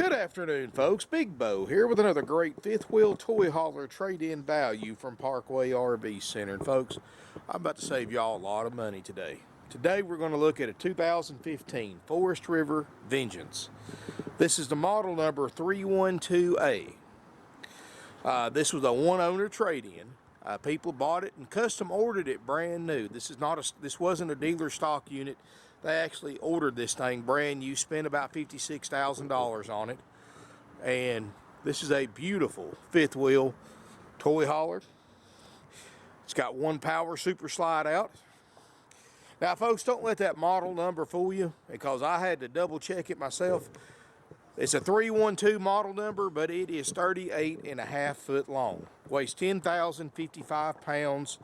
Good afternoon, folks. Big Bo here with another great fifth wheel toy hauler trade-in value from Parkway Rv Center. And folks, I'm about to save y'all a lot of money today. Today we're going to look at a 2015 Forest River Vengeance. This is the model number 312A. This was a one-owner trade-in. People bought it and custom ordered it brand new. This wasn't a dealer stock unit. They actually ordered this thing brand new, spent about $56,000 on it. And this is a beautiful fifth wheel toy hauler. It's got one power super slide out. Now folks, don't let that model number fool you, because I had to double check it myself. It's a 312 model number, but it is 38.5 foot long. Weighs 10,055 pounds.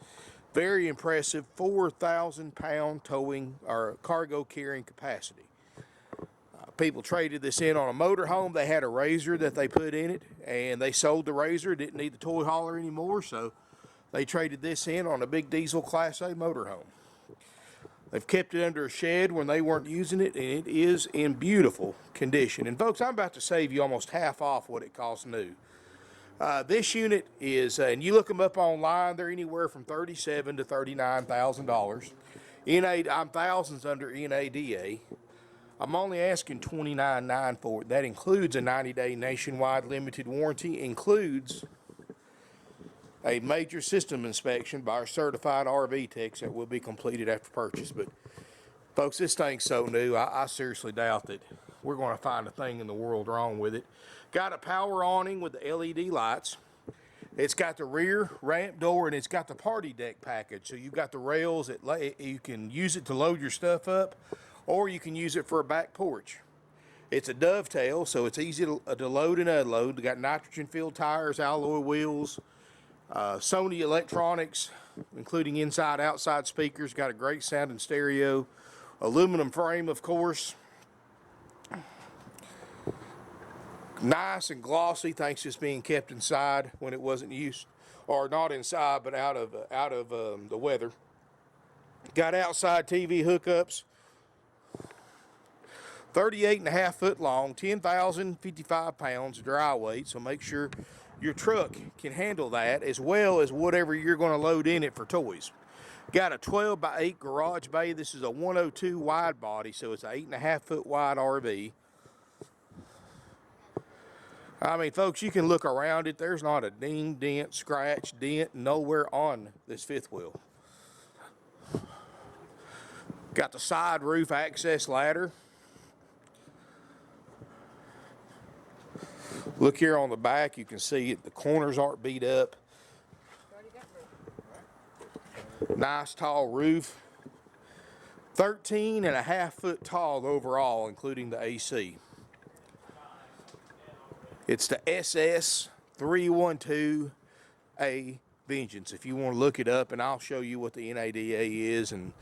Very impressive 4,000 pound towing or cargo carrying capacity. People traded this in on a motorhome. They had a razor that they put in it, and they sold the razor. Didn't need the toy hauler anymore, so they traded this in on a big diesel Class A motorhome. They've kept it under a shed when they weren't using it, and it is in beautiful condition. And folks, I'm about to save you almost half off what it costs new. This unit is, and you look them up online, they're anywhere from $37,000 to $39,000. I'm thousands under NADA. I'm only asking $29,900 for it. That includes a 90-day nationwide limited warranty, includes a major system inspection by our certified RV techs that will be completed after purchase. But folks, this thing's so new, I seriously doubt that we're going to find a thing in the world wrong with it. Got a power awning with the LED lights. It's got the rear ramp door, and it's got the party deck package. So you've got the rails that you can use it to load your stuff up, or you can use it for a back porch. It's a dovetail, so it's easy to load and unload. They got nitrogen-filled tires, alloy wheels, Sony electronics, including inside-outside speakers. Got a great sounding stereo, aluminum frame, of course. Nice and glossy, thanks to it's being kept inside when it wasn't used, or not inside, but out of the weather. Got outside TV hookups. 38.5 foot long, 10,055 pounds dry weight, so make sure your truck can handle that, as well as whatever you're going to load in it for toys. Got a 12 by 8 garage bay. This is a 102 wide body, so it's an 8.5 foot wide RV. I mean, folks, you can look around it. There's not a ding, dent, scratch, dent nowhere on this fifth wheel. Got the side roof access ladder. Look here on the back, you can see it. The corners aren't beat up. Nice tall roof. 13.5 foot tall overall, including the AC. It's the SS 312A Vengeance. If you want to look it up, and I'll show you what the NADA is, and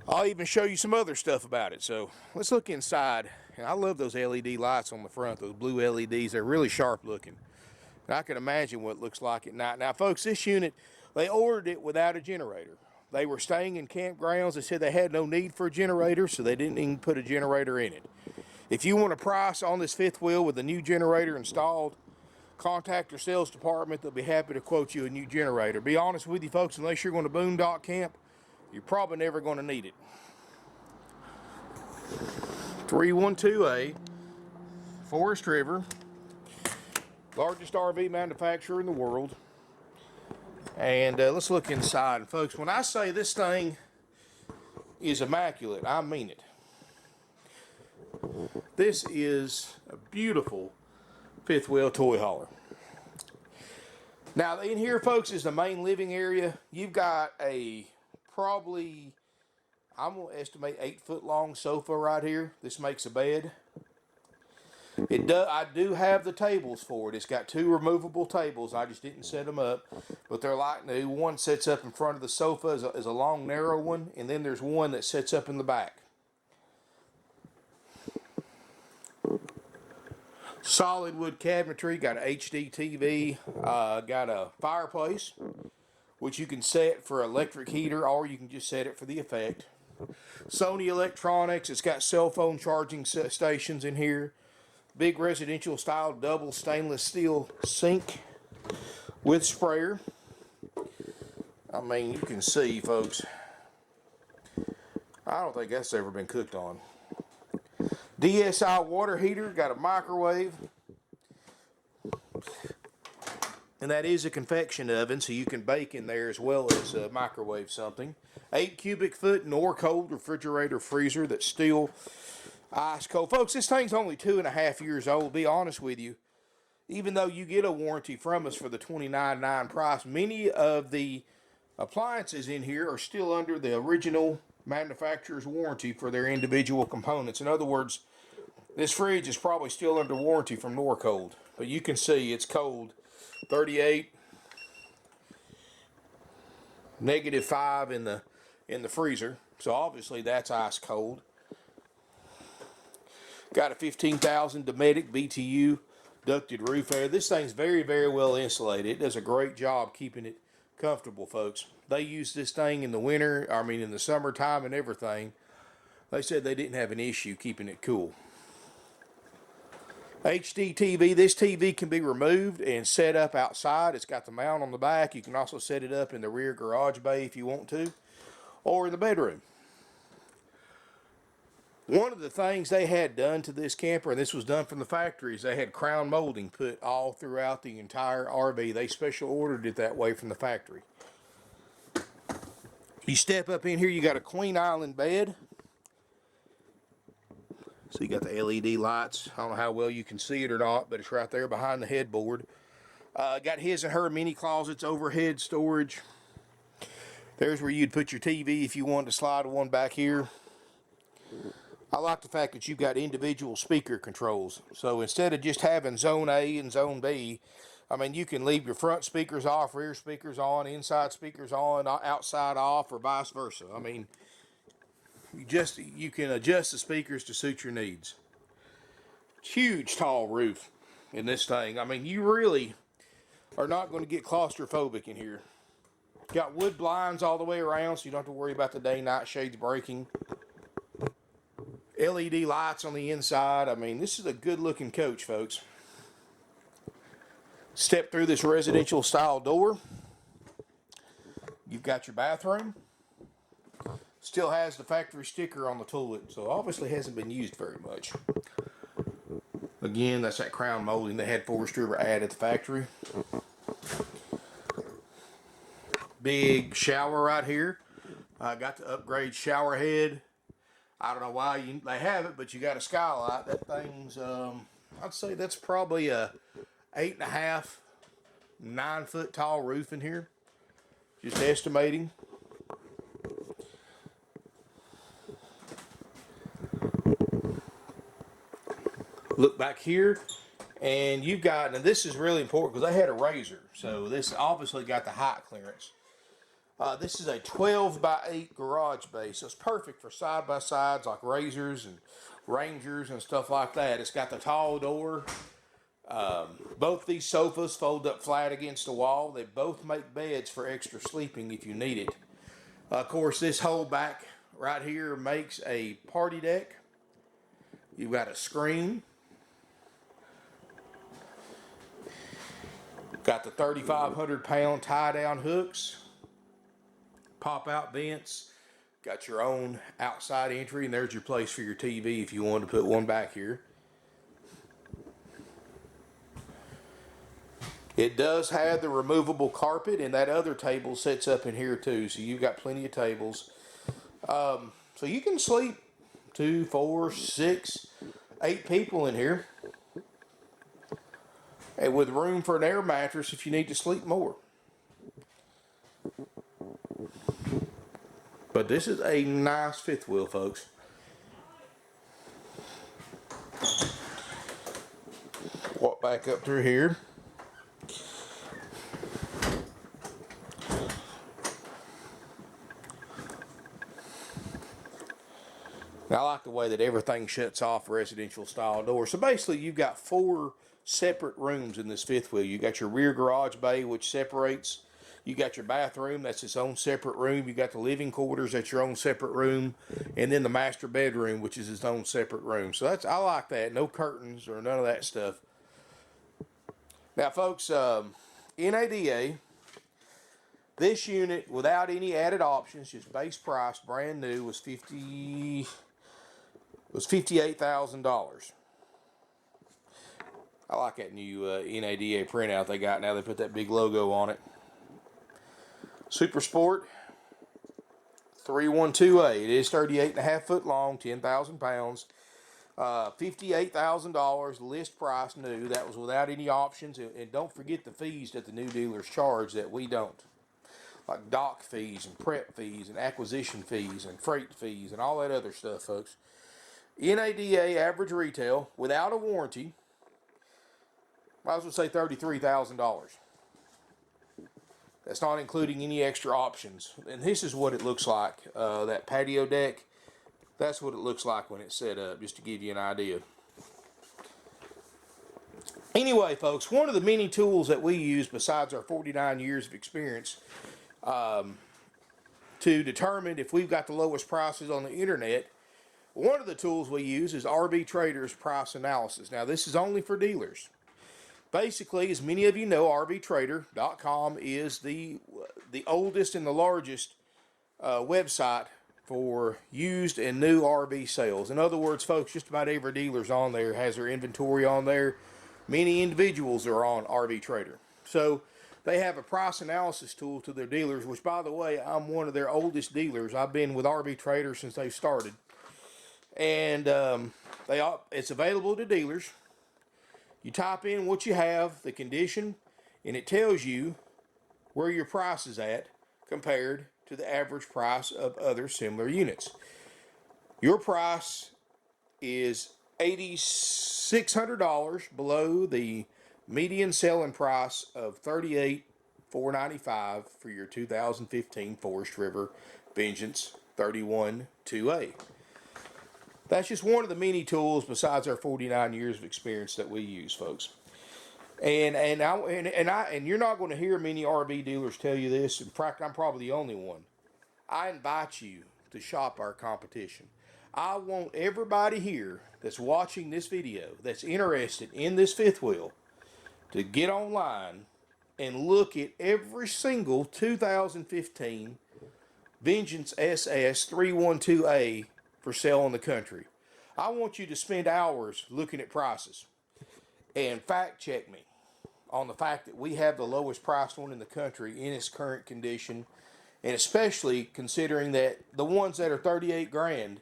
I'll even show you some other stuff about it. So let's look inside. And I love those LED lights on the front, those blue LEDs. They're really sharp looking. And I can imagine what it looks like at night. Now, folks, this unit, they ordered it without a generator. They were staying in campgrounds. They said they had no need for a generator, so they didn't even put a generator in it. If you want a price on this fifth wheel with a new generator installed, contact your sales department. They'll be happy to quote you a new generator. Be honest with you, folks, unless you're going to boondock camp, you're probably never going to need it. 312A, Forest River, largest RV manufacturer in the world. And let's look inside. And folks, when I say this thing is immaculate, I mean it. This is a beautiful fifth wheel toy hauler. Now in here, folks, is the main living area. You've got a probably, I'm going to estimate 8 foot long sofa right here. This makes a bed. I do have the tables for it. It's got 2 removable tables. I just didn't set them up, but they're like new. One sets up in front of the sofa is a long, narrow one, and then there's one that sets up in the back. Solid wood cabinetry. Got an HD TV. Got a fireplace, which you can set for electric heater, or you can just set it for the effect. Sony electronics. It's got cell phone charging stations in here. Big residential style double stainless steel sink with sprayer. I mean, you can see, folks, I don't think that's ever been cooked on. DSI water heater, got a microwave. And that is a convection oven, so you can bake in there as well as microwave something. 8 cubic foot Norcold refrigerator freezer that's still ice cold. Folks, this thing's only 2.5 years old. Be honest with you. Even though you get a warranty from us for the $29.9 price, many of the appliances in here are still under the original manufacturer's warranty for their individual components. In other words, this fridge is probably still under warranty from Norcold. But you can see it's cold. 38, -5 in the freezer, so obviously that's ice cold. Got a 15,000 Dometic BTU ducted roof air. This thing's very, very well insulated. It does a great job keeping it comfortable, folks. They use this thing in the winter, I mean in the summertime and everything. They said they didn't have an issue keeping it cool. HD TV. This TV can be removed and set up outside. It's got the mount on the back. You can also set it up in the rear garage bay if you want to, or in the bedroom. One of the things they had done to this camper, and this was done from the factory, is they had crown molding put all throughout the entire RV. They special ordered it that way from the factory. You step up in here, you got a Queen Island bed. So you got the LED lights. I don't know how well you can see it or not, but it's right there behind the headboard. Got his and her mini closets, overhead storage. There's where you'd put your TV if you wanted to slide one back here. I like the fact that you've got individual speaker controls. So instead of just having zone A and zone B, I mean, you can leave your front speakers off, rear speakers on, inside speakers on, outside off, or vice versa. I mean, you can adjust the speakers to suit your needs. Huge tall roof in this thing. I mean, you really are not going to get claustrophobic in here. Got wood blinds all the way around, so you don't have to worry about the day-night shades breaking. LED lights on the inside. I mean, this is a good-looking coach, folks. Step through this residential style door. You've got your bathroom. Still has the factory sticker on the toilet, so obviously hasn't been used very much. Again, that's that crown molding they had Forest River add at the factory. Big shower right here. I got the upgrade shower head. I don't know why they have it, but you got a skylight. That thing's, I'd say that's probably a 8.5, 9 foot tall roof in here. Just estimating. Look back here, and you've got, and this is really important because they had a razor, so this obviously got the height clearance. This is a 12x8 garage bay, so it's perfect for side-by-sides like Razors and Rangers and stuff like that. It's got the tall door. Both these sofas fold up flat against the wall. They both make beds for extra sleeping if you need it. Of course, this whole back right here makes a party deck. You've got a screen. Got the 3,500 pound tie down hooks. Pop out vents. Got your own outside entry, and there's your place for your TV if you wanted to put one back here. It does have the removable carpet, and that other table sits up in here too, so you've got plenty of tables. So you can sleep 2, 4, 6, 8 people in here. And with room for an air mattress if you need to sleep more. But this is a nice fifth wheel, folks. Walk back up through here. Now, I like the way that everything shuts off residential style doors. So basically, you've got 4 separate rooms in this fifth wheel. You got your rear garage bay, which separates. You got your bathroom, that's its own separate room. You got the living quarters, that's your own separate room, and then the master bedroom, which is its own separate room. So I like that. No curtains or none of that stuff. Now, folks, NADA, this unit without any added options, just base price, brand new, was $58,000. I like that new NADA printout they got now. They put that big logo on it. Super Sport 312A. It is 38.5 foot long, 10,000 pounds. $58,000 list price new. That was without any options. And don't forget the fees that the new dealers charge that we don't. Like dock fees and prep fees and acquisition fees and freight fees and all that other stuff, folks. NADA average retail without a warranty, might as well say $33,000. That's not including any extra options. And this is what it looks like. That patio deck, that's what it looks like when it's set up, just to give you an idea. Anyway, folks, one of the many tools that we use besides our 49 years of experience to determine if we've got the lowest prices on the internet, one of the tools we use is RV Trader's price analysis. Now, this is only for dealers. Basically, as many of you know, RVTrader.com is the oldest and the largest website for used and new RV sales. In other words, folks, just about every dealer's on there, has their inventory on there. Many individuals are on RV Trader. So they have a price analysis tool to their dealers, which, by the way, I'm one of their oldest dealers. I've been with RV Trader since they started. And it's available to dealers. You type in what you have, the condition, and it tells you where your price is at compared to the average price of other similar units. Your price is $8,600 below the median selling price of $38,495 for your 2015 Forest River Vengeance 312A. That's just one of the many tools besides our 49 years of experience that we use, folks. And you're not going to hear many RV dealers tell you this. In fact, I'm probably the only one. I invite you to shop our competition. I want everybody here that's watching this video, that's interested in this fifth wheel, to get online and look at every single 2015 Vengeance SS 312A for sale in the country. I want you to spend hours looking at prices and fact check me on the fact that we have the lowest priced one in the country in its current condition, and especially considering that the ones that are 38 grand,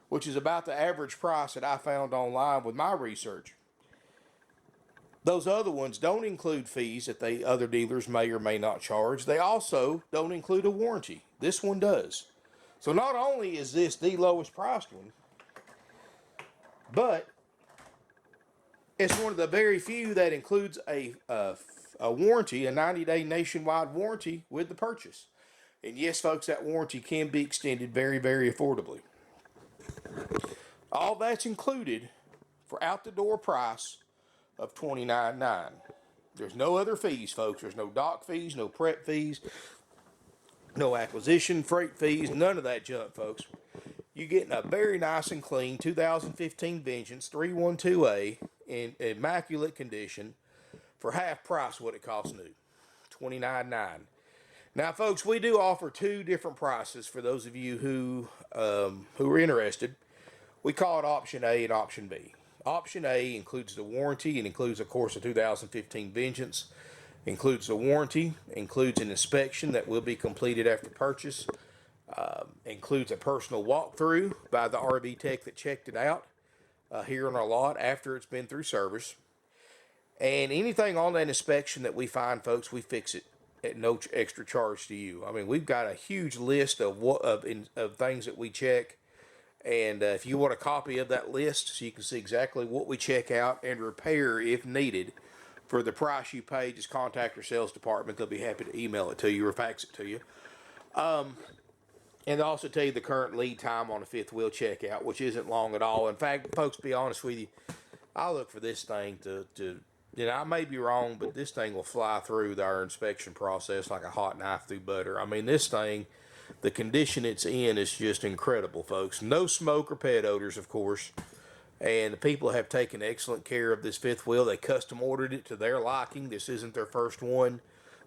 which is about the average price that I found online with my research, those other ones don't include fees that other dealers may or may not charge. They also don't include a warranty. This one does. So not only is this the lowest priced one, but it's one of the very few that includes a warranty, a 90-day nationwide warranty with the purchase. And yes, folks, that warranty can be extended very, very affordably. All that's included for out-the-door price of $29.9. There's no other fees, folks. There's no dock fees, no prep fees, no acquisition, freight fees, none of that junk, folks. You're getting a very nice and clean 2015 Vengeance 312A in immaculate condition for half price what it costs new, $29.9. Now, folks, we do offer two different prices for those of you who are interested. We call it Option A and Option B. Option A includes the warranty and includes, of course, the 2015 Vengeance. Includes the warranty, includes an inspection that will be completed after purchase, includes a personal walkthrough by the RV tech that checked it out here on our lot after it's been through service. And anything on that inspection that we find, folks, we fix it at no extra charge to you. I mean, we've got a huge list of things that we check. And if you want a copy of that list so you can see exactly what we check out and repair if needed for the price you pay, just contact our sales department. They'll be happy to email it to you or fax it to you. And they'll also tell you the current lead time on a fifth wheel checkout, which isn't long at all. In fact, folks, to be honest with you, I look for this thing to You know, I may be wrong, but this thing will fly through our inspection process like a hot knife through butter. I mean, this thing, the condition it's in is just incredible, folks. No smoke or pet odors, of course. And the people have taken excellent care of this fifth wheel. They custom ordered it to their liking. This isn't their first one.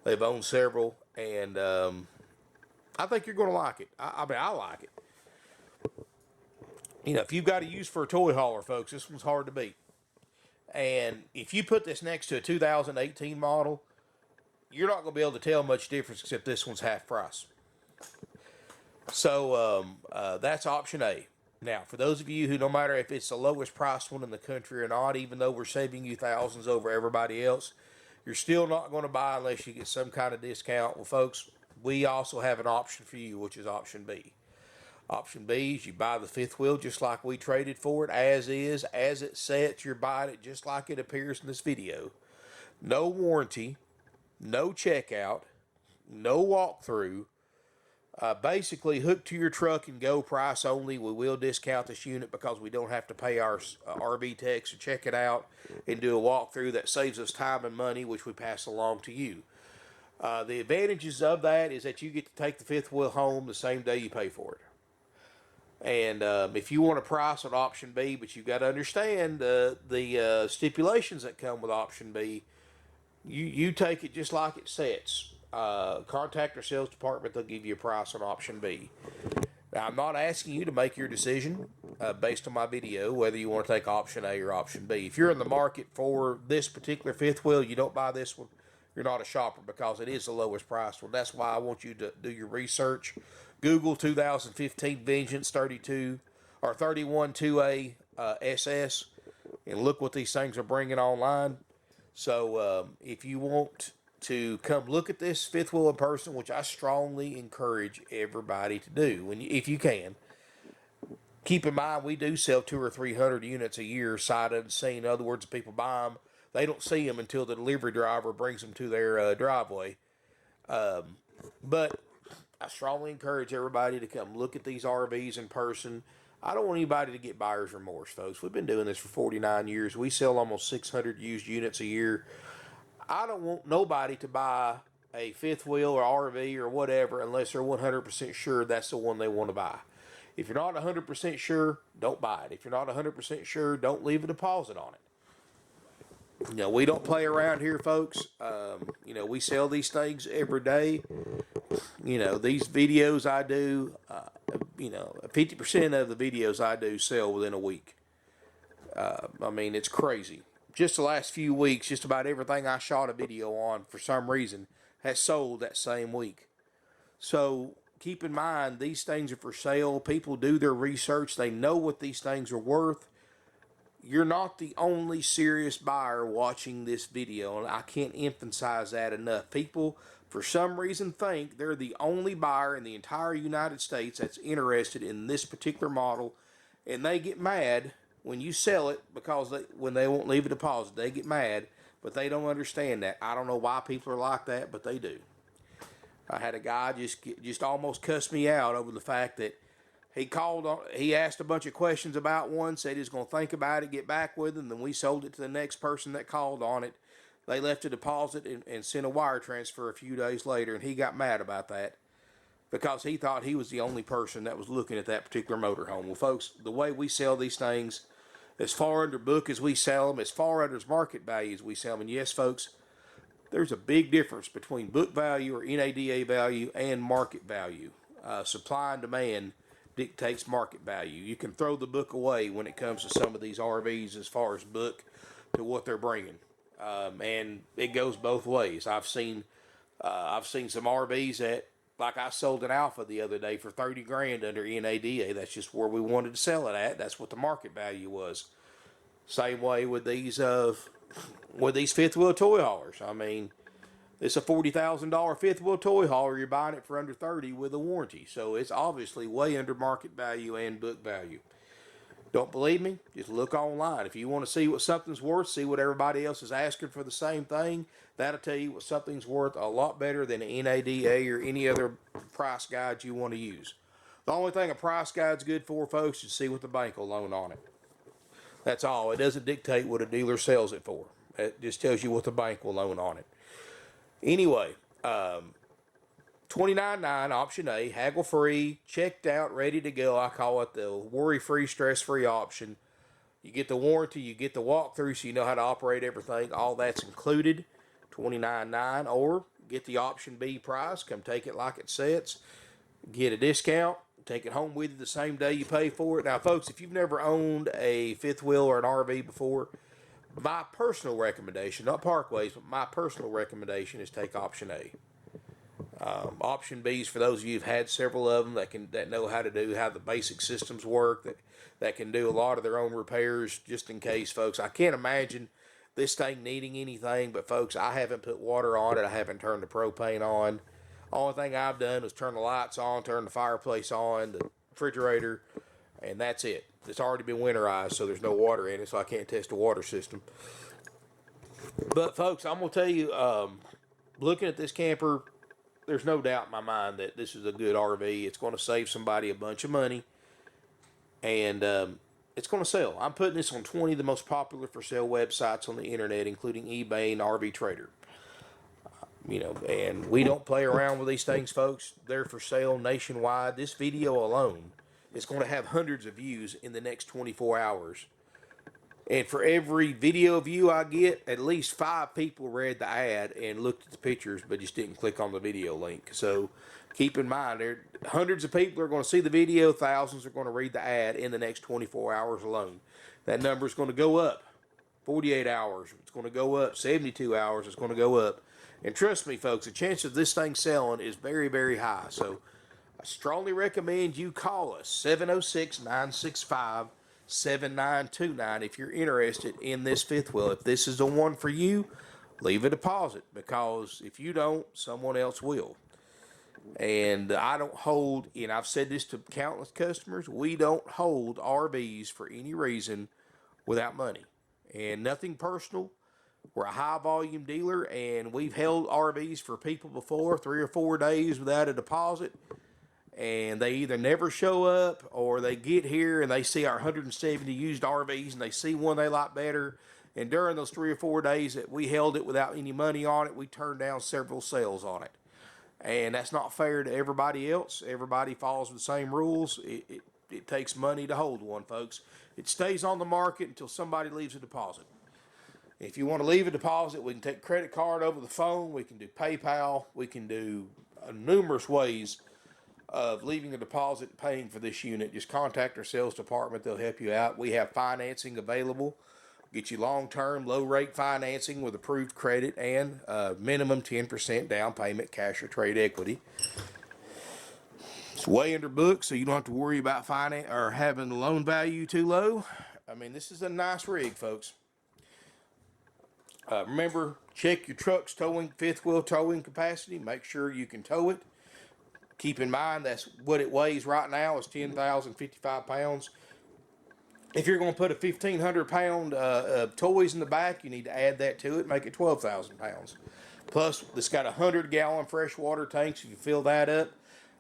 They've owned several, and I think you're going to like it. I mean, I like it. You know, if you've got a use for a toy hauler, folks, this one's hard to beat. And if you put this next to a 2018 model, you're not going to be able to tell much difference except this one's half price. So that's option A. Now, for those of you who, no matter if it's the lowest priced one in the country or not, even though we're saving you thousands over everybody else, you're still not going to buy unless you get some kind of discount. Well, folks, we also have an option for you, which is option B. Option B is you buy the fifth wheel just like we traded for it, as is, as it sets. You're buying it just like it appears in this video. No warranty, no checkout, no walkthrough. Basically, hook to your truck and go price only. We will discount this unit because we don't have to pay our RV techs to check it out and do a walkthrough. That saves us time and money, which we pass along to you. The advantages of that is that you get to take the fifth wheel home the same day you pay for it. And if you want a price on option B, but you've got to understand the stipulations that come with option B, you take it just like it sets. Contact our sales department, they'll give you a price on option B. Now, I'm not asking you to make your decision based on my video, whether you want to take option A or option B. If you're in the market for this particular fifth wheel, you don't buy this one, you're not a shopper because it is the lowest priced one. That's why I want you to do your research. Google 2015 Vengeance 32 or 31 2A SS and look what these things are bringing online. So if you want to come look at this fifth wheel in person, which I strongly encourage everybody to do, if you can. Keep in mind, we do sell 200 or 300 units a year, sight unseen. In other words, people buy them, they don't see them until the delivery driver brings them to their driveway. But I strongly encourage everybody to come look at these RVs in person. I don't want anybody to get buyer's remorse, folks. We've been doing this for 49 years. We sell almost 600 used units a year. I don't want nobody to buy a fifth wheel or RV or whatever unless they're 100% sure that's the one they want to buy. If you're not 100% sure, don't buy it. If you're not 100% sure, don't leave a deposit on it. You know, we don't play around here, folks. You know, we sell these things every day. You know, these videos I do, you know, 50% of the videos I do sell within a week. I mean, it's crazy. Just the last few weeks, just about everything I shot a video on for some reason has sold that same week. So keep in mind, these things are for sale. People do their research. They know what these things are worth. You're not the only serious buyer watching this video, and I can't emphasize that enough. People, for some reason, think they're the only buyer in the entire United States that's interested in this particular model, and they get mad when you sell it because when they won't leave a deposit. They get mad, but they don't understand that. I don't know why people are like that, but they do. I had a guy just almost cuss me out over the fact that he asked a bunch of questions about one, said he was going to think about it, get back with them, then we sold it to the next person that called on it. They left a deposit and sent a wire transfer a few days later, and he got mad about that because he thought he was the only person that was looking at that particular motorhome. Well, folks, the way we sell these things, as far under book as we sell them, as far under market value as we sell them, and yes, folks, there's a big difference between book value or NADA value and market value. Supply and demand dictates market value. You can throw the book away when it comes to some of these RVs as far as book to what they're bringing, and it goes both ways. I've seen some RVs that, like I sold an Alpha the other day for 30 grand under NADA. That's just where we wanted to sell it at. That's what the market value was. Same way with these fifth wheel toy haulers. I mean, it's a $40,000 fifth wheel toy hauler. You're buying it for under 30 with a warranty. So it's obviously way under market value and book value. Don't believe me? Just look online. If you want to see what something's worth, see what everybody else is asking for the same thing, that'll tell you what something's worth a lot better than an NADA or any other price guide you want to use. The only thing a price guide's good for, folks, is see what the bank will loan on it. That's all. It doesn't dictate what a dealer sells it for. It just tells you what the bank will loan on it. Anyway, $29.9 option A, haggle free, checked out, ready to go. I call it the worry free, stress free option. You get the warranty, you get the walkthrough, so you know how to operate everything. All that's included. $29.9, or get the option B price. Come take it like it sets. Get a discount. Take it home with you the same day you pay for it. Now, folks, if you've never owned a fifth wheel or an RV before, my personal recommendation, not Parkway's, but my personal recommendation is take option A. Option B is for those of you who've had several of them that know how the basic systems work, that can do a lot of their own repairs just in case, folks. I can't imagine this thing needing anything, but folks, I haven't put water on it. I haven't turned the propane on. Only thing I've done is turn the lights on, turn the fireplace on, the refrigerator, and that's it. It's already been winterized, so there's no water in it, so I can't test the water system. But folks, I'm gonna tell you, looking at this camper, there's no doubt in my mind that this is a good RV. It's going to save somebody a bunch of money, and it's going to sell. I'm putting this on 20 of the most popular for sale websites on the internet, including eBay and RV Trader. And we don't play around with these things, folks. They're for sale nationwide. This video alone is going to have hundreds of views in the next 24 hours. And for every video view I get, at least 5 people read the ad and looked at the pictures, but just didn't click on the video link. So keep in mind, hundreds of people are going to see the video, thousands are going to read the ad in the next 24 hours alone. That number is going to go up. 48 hours, it's going to go up. 72 hours, it's going to go up. And trust me, folks, the chance of this thing selling is very, very high. So I strongly recommend you call us, 706-965-7929, if you're interested in this fifth wheel. If this is the one for you, leave a deposit, because if you don't, someone else will. And I don't hold, and I've said this to countless customers, we don't hold RVs for any reason without money. And nothing personal. We're a high volume dealer, and we've held RVs for people before, 3 or 4 days without a deposit, and they either never show up, or they get here and they see our 170 used RVs and they see one they like better, and during those 3 or 4 days that we held it without any money on it, we turned down several sales on it. And that's not fair to everybody else. Everybody follows the same rules. It takes money to hold one, folks. It stays on the market until somebody leaves a deposit. If you want to leave a deposit, we can take credit card over the phone. We can do PayPal. We can do numerous ways of leaving a deposit and paying for this unit. Just contact our sales department. They'll help you out. We have financing available. Get you long-term, low-rate financing with approved credit and minimum 10% down payment, cash or trade equity. It's way under book, so you don't have to worry about finance or having the loan value too low. I mean, this is a nice rig, folks. Remember, check your truck's fifth wheel towing capacity. Make sure you can tow it. Keep in mind that's what it weighs right now is 10,055 pounds. If you're going to put a 1,500 pound of toys in the back, you need to add that to it, make it 12,000 pounds. Plus, it's got 100-gallon freshwater tanks. If you fill that up,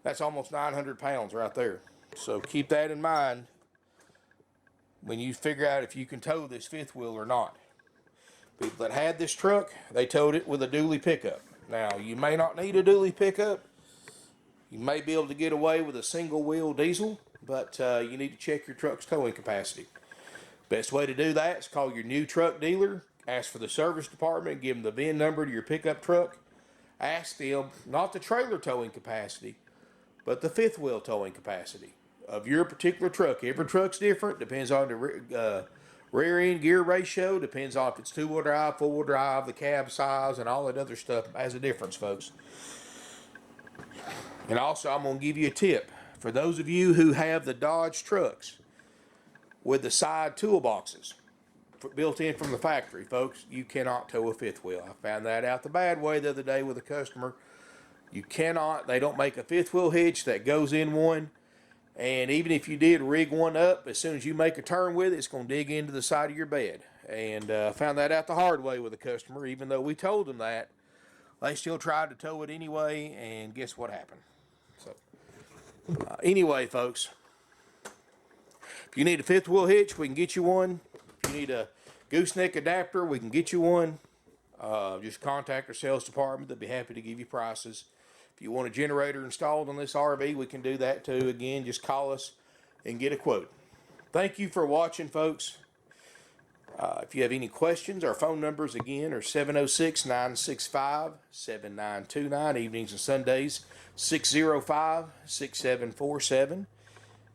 that's almost 900 pounds right there. So keep that in mind when you figure out if you can tow this fifth wheel or not. People that had this truck, they towed it with a dually pickup. Now, you may not need a dually pickup. You may be able to get away with a single wheel diesel, but you need to check your truck's towing capacity. Best way to do that is call your new truck dealer, ask for the service department, give them the VIN number to your pickup truck. Ask them not the trailer towing capacity, but the fifth wheel towing capacity of your particular truck. Every truck's different, depends on the rear end gear ratio, depends on if it's 2-wheel drive, 4-wheel drive, the cab size, and all that other stuff has a difference, folks. And also, I'm going to give you a tip. For those of you who have the Dodge trucks with the side toolboxes built in from the factory, folks, you cannot tow a fifth wheel. I found that out the bad way the other day with a customer. You cannot. They don't make a fifth wheel hitch that goes in one. And even if you did rig one up, as soon as you make a turn with it, it's going to dig into the side of your bed. And I found that out the hard way with a customer. Even though we told them that, they still tried to tow it anyway, and guess what happened? So, anyway, folks, if you need a fifth wheel hitch, we can get you one. If you need a Gooseneck adapter, we can get you one. Just contact our sales department. They'll be happy to give you prices. If you want a generator installed on this RV, we can do that too. Again, just call us and get a quote. Thank you for watching, folks. If you have any questions, our phone numbers again are 706-965-7929, evenings and Sundays, 605-6747.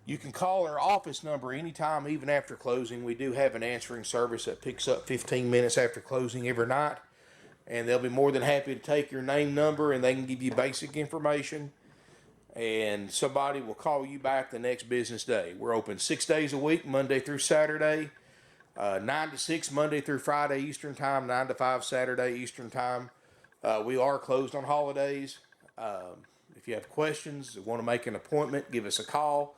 You can call our office number anytime, even after closing. We do have an answering service that picks up 15 minutes after closing every night, and they'll be more than happy to take your name, number, and they can give you basic information, and somebody will call you back the next business day. We're open 6 days a week, Monday through Saturday. 9 to 6 Monday through Friday Eastern Time, 9 to 5 Saturday Eastern Time. We are closed on holidays. If you have questions, want to make an appointment, give us a call.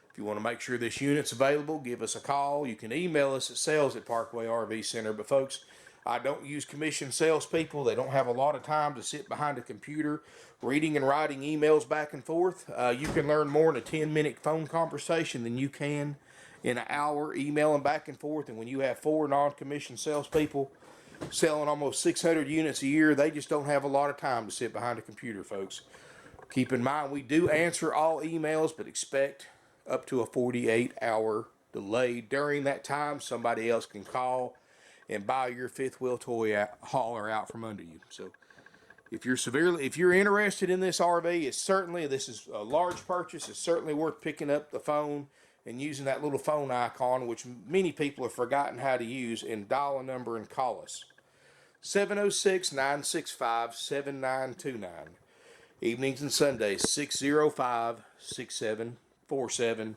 If you want to make sure this unit's available, give us a call. You can email us at sales@Parkway Rv Center. But folks, I don't use commissioned salespeople. They don't have a lot of time to sit behind a computer reading and writing emails back and forth. You can learn more in a 10-minute phone conversation than you can in an hour emailing back and forth. And when you have 4 non-commissioned salespeople selling almost 600 units a year, they just don't have a lot of time to sit behind a computer, folks. Keep in mind, we do answer all emails, but expect up to a 48-hour delay. During that time, somebody else can call and buy your fifth wheel toy hauler out from under you. So if you're interested in this RV, this is a large purchase. It's certainly worth picking up the phone and using that little phone icon, which many people have forgotten how to use, and dial a number and call us. 706-965-7929. Evenings and Sundays, 605-6747.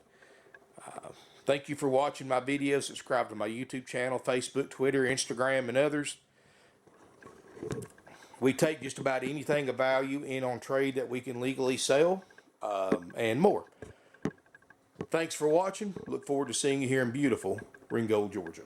Thank you for watching my videos. Subscribe to my YouTube channel, Facebook, Twitter, Instagram, and others. We take just about anything of value in on trade that we can legally sell, and more. Thanks for watching. Look forward to seeing you here in beautiful Ringgold, Georgia.